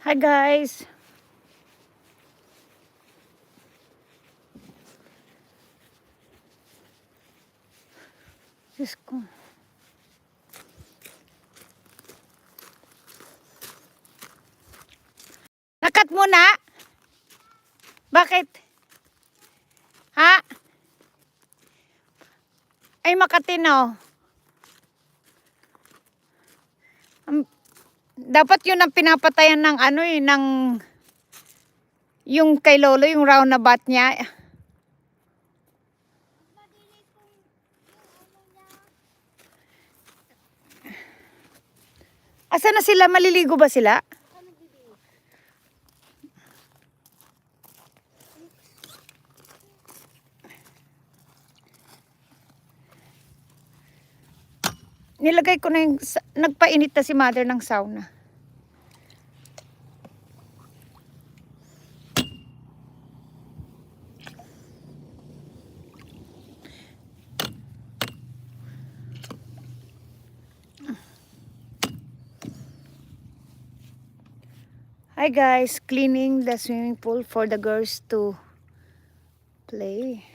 Hi guys. Diyos ko. Nakat mo na? Bakit? Ha? Ay makatino. Dapat yun ang pinapatayan ng ano eh, ng yung kay Lolo, yung roundabout niya. Asa na sila? Maliligo ba sila? Nilagay ko na yung, nagpainit na si mother ng sauna. Hi guys, cleaning the swimming pool for the girls to play.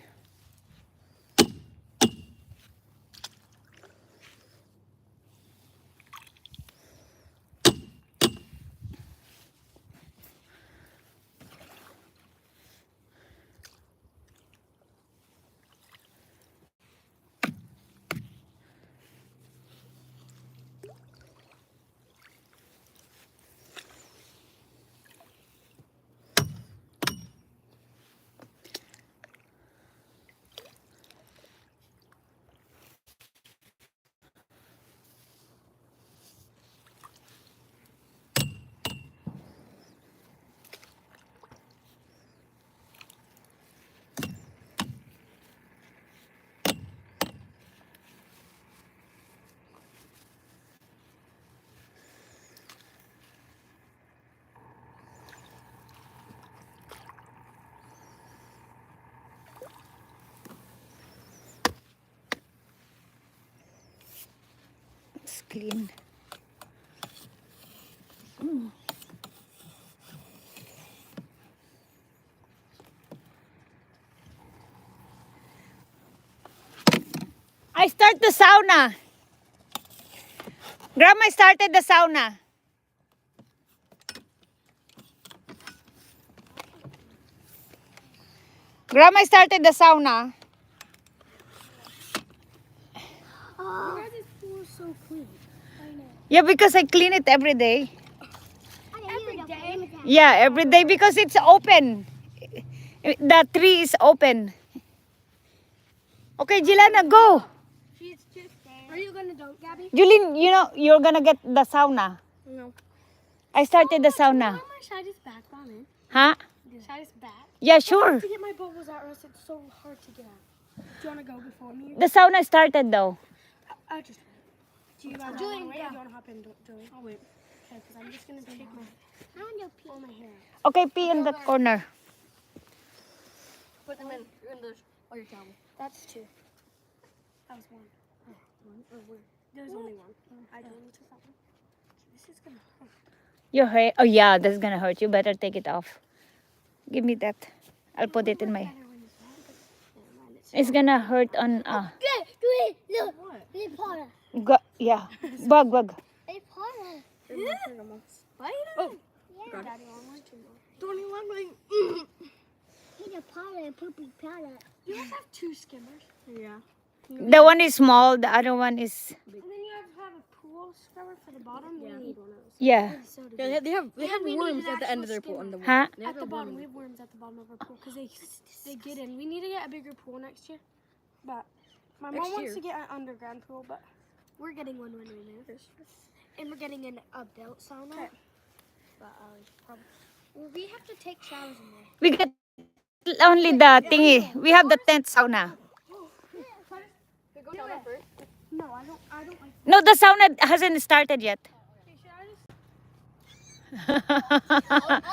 It's clean. I start the sauna. Grandma started the sauna. Grandma started the sauna. Your guys' pool is so clean. I know. Yeah, because I clean it every day. Every day? Yeah, every day because it's open. The tree is open. Okay, Jilana, go. She's just there. Are you gonna dunk, Gabby? Julin, you know, you're gonna get the sauna. No. I started the sauna. My side is back on it. Huh? The side is back. Yeah, sure. To get my bubbles out, or else it's so hard to get out. Do you wanna go before me? The sauna started though. I just wait. Do you guys wanna wait? Or do you wanna hop in, Julie? I'll wait. Okay, because I'm just gonna take my pull my hair out. Okay, pee in that corner. Put them in those, or your towel. That's two. That was one. One? Or where? There's only one. I don't need to that one. This is gonna hurt. Your hair. Oh yeah, that's gonna hurt. You better take it off. Give me that. I'll put it in my. It's gonna hurt on. Yeah. Bug. Why Oh. Daddy, I want to know. Don't even want me. You guys have two skimmers. Yeah. The one is small. The other one is. And then you have a pool scrubber for the bottom. Yeah. We need one of those. Yeah. So do Yeah, they have we need worms an at the end of actual their pool. On the Huh? they have At the a bottom, worm we have worms at the bottom of our pool because they get in. We need to get a bigger pool next year, but my mom Next wants year? to get an underground pool, but we're getting one when we move, and we're getting a built sauna. Okay. But probably we have to take showers in there. We get only the thingy. We have the tent sauna. They go down there first. No, I don't like. No, the sauna hasn't started yet. Okay, should I just?